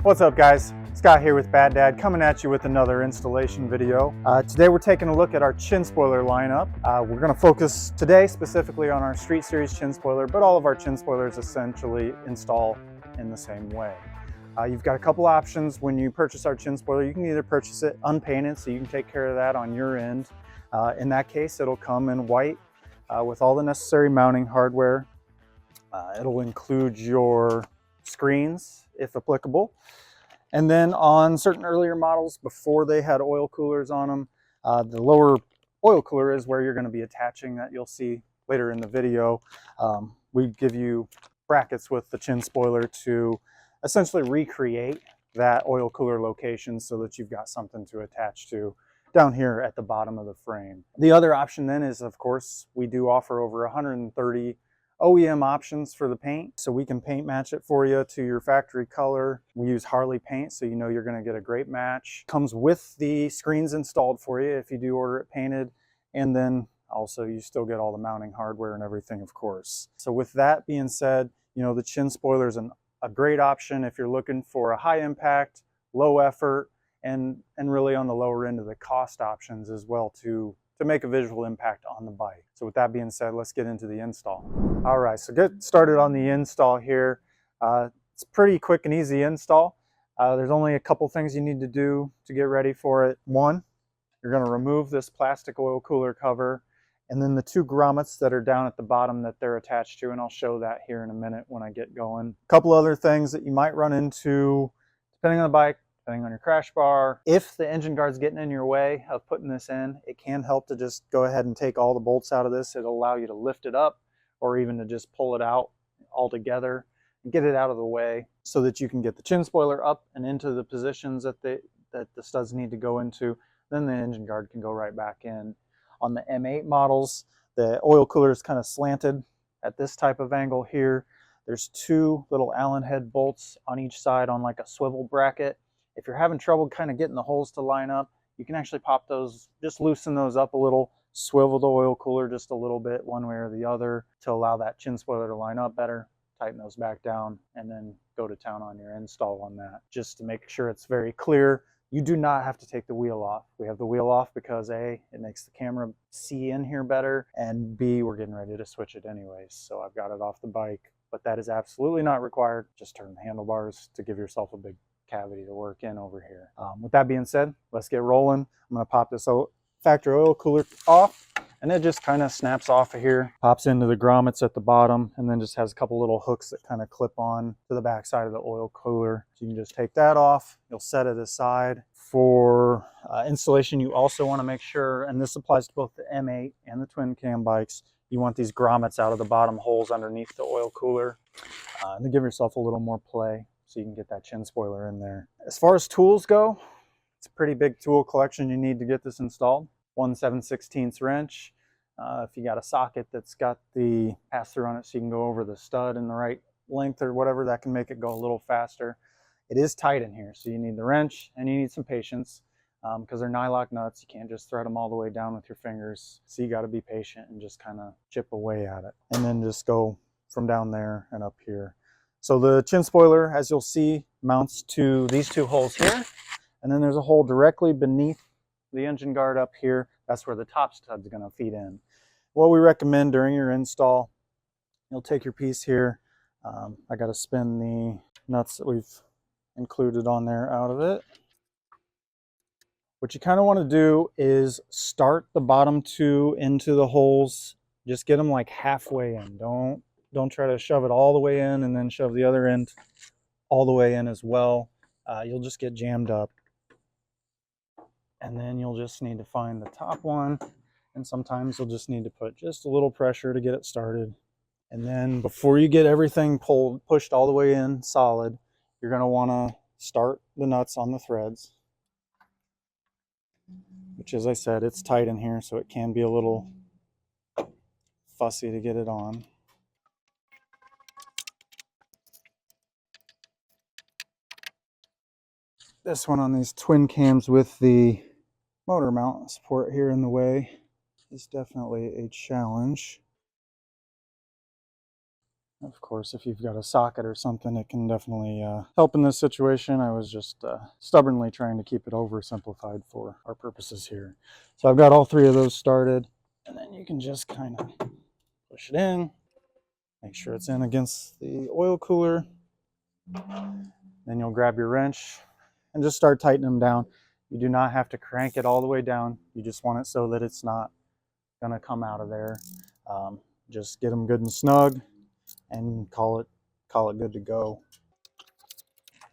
What's up guys, Scott here with Bad Dad coming at you with another installation video. Today we're taking a look at our chin spoiler lineup. We're going to focus today specifically on our Street Series chin spoiler, but all of our chin spoilers essentially install in the same way. You've got a couple options when you purchase our chin spoiler. You can either purchase it unpainted so you can take care of that on your end. In that case it'll come in white with all the necessary mounting hardware. It'll include your screens if applicable. And then on certain earlier models, before they had oil coolers on them, the lower oil cooler is where you're going to be attaching that you'll see later in the video. We give you brackets with the chin spoiler to essentially recreate that oil cooler location so that you've got something to attach to down here at the bottom of the frame. The other option then is, of course, we do offer over 130 OEM options for the paint, so we can paint match it for you to your factory color. We use Harley paint, so you know you're going to get a great match. Comes with the screens installed for you if you do order it painted, and then also you still get all the mounting hardware and everything, of course. So with that being said, you know, the chin spoiler is a great option if you're looking for a high impact, low effort, and really on the lower end of the cost options as well to make a visual impact on the bike. So with that being said, let's get into the install. All right, so get started on the install here. It's pretty quick and easy install. There's only a couple things you need to do to get ready for it. One, you're going to remove this plastic oil cooler cover, and then the two grommets that are down at the bottom that they're attached to, and I'll show that here in a minute when I get going. A couple other things that you might run into depending on the bike, depending on your crash bar. If the engine guard's getting in your way of putting this in, it can help to just go ahead and take all the bolts out of this. It'll allow you to lift it up or even to just pull it out altogether and get it out of the way so that you can get the chin spoiler up and into the positions that the studs need to go into. Then the engine guard can go right back in. On the M8 models, the oil cooler is kind of slanted at this type of angle here. There's two little Allen head bolts on each side on like a swivel bracket. If you're having trouble kind of getting the holes to line up, you can actually pop those, just loosen those up a little, swivel the oil cooler just a little bit one way or the other to allow that chin spoiler to line up better, tighten those back down, and then go to town on your install on that. Just to make sure it's very clear, you do not have to take the wheel off. We have the wheel off because A, it makes the camera see in here better, and B, we're getting ready to switch it anyways. So I've got it off the bike, but that is absolutely not required. Just turn the handlebars to give yourself a big cavity to work in over here. With that being said, let's get rolling. I'm going to pop this factory oil cooler off, and it just kind of snaps off of here, pops into the grommets at the bottom, and then just has a couple little hooks that kind of clip on to the back side of the oil cooler. So you can just take that off. You'll set it aside. For installation, you also want to make sure, and this applies to both the M8 and the twin cam bikes, you want these grommets out of the bottom holes underneath the oil cooler to give yourself a little more play, so you can get that chin spoiler in there. As far as tools go, it's a pretty big tool collection you need to get this installed. 1 7/16 wrench. If you got a socket that's got the pass-through on it so you can go over the stud in the right length or whatever, that can make it go a little faster. It is tight in here, so you need the wrench and you need some patience because they're nylock nuts. You can't just thread them all the way down with your fingers. So you got to be patient and just kind of chip away at it. And then just go from down there and up here. So the chin spoiler, as you'll see, mounts to these two holes here, and then there's a hole directly beneath the engine guard up here. That's where the top stud's going to feed in. What we recommend during your install, you'll take your piece here. I got to spin the nuts that we've included on there out of it. What you kind of want to do is start the bottom two into the holes. Just get them like halfway in. Don't try to shove it all the way in and then shove the other end all the way in as well. You'll just get jammed up. And then you'll just need to find the top one. And sometimes you'll just need to put just a little pressure to get it started. And then before you get everything pushed all the way in solid, you're going to want to start the nuts on the threads. Which, as I said, it's tight in here, so it can be a little fussy to get it on. This one on these twin cams with the motor mount support here in the way is definitely a challenge. Of course, if you've got a socket or something, it can definitely help in this situation. I was just stubbornly trying to keep it oversimplified for our purposes here. So I've got all three of those started, and then you can just kind of push it in, make sure it's in against the oil cooler. Then you'll grab your wrench and just start tightening them down. You do not have to crank it all the way down. You just want it so that it's not going to come out of there. Just get them good and snug and call it good to go.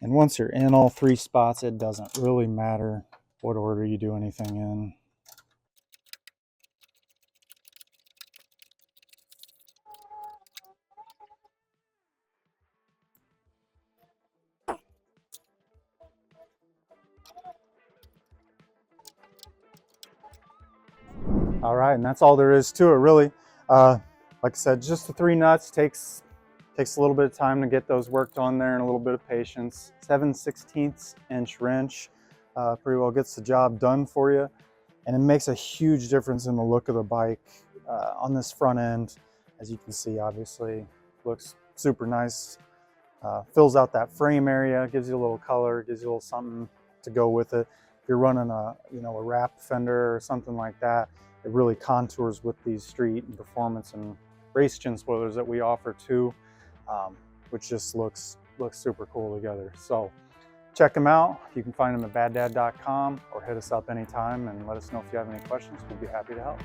And once you're in all three spots, it doesn't really matter what order you do anything in. All right, and that's all there is to it, really. Like I said, just the three nuts takes a little bit of time to get those worked on there and a little bit of patience. 7/16 inch wrench pretty well gets the job done for you, and it makes a huge difference in the look of the bike on this front end. As you can see, obviously, looks super nice. Fills out that frame area, gives you a little color, gives you a little something to go with it. If you're running a wrap fender or something like that, it really contours with these street and performance and race chin spoilers that we offer too, which just looks super cool together. So check them out. You can find them at baddad.com or hit us up anytime and let us know if you have any questions. We'd be happy to help.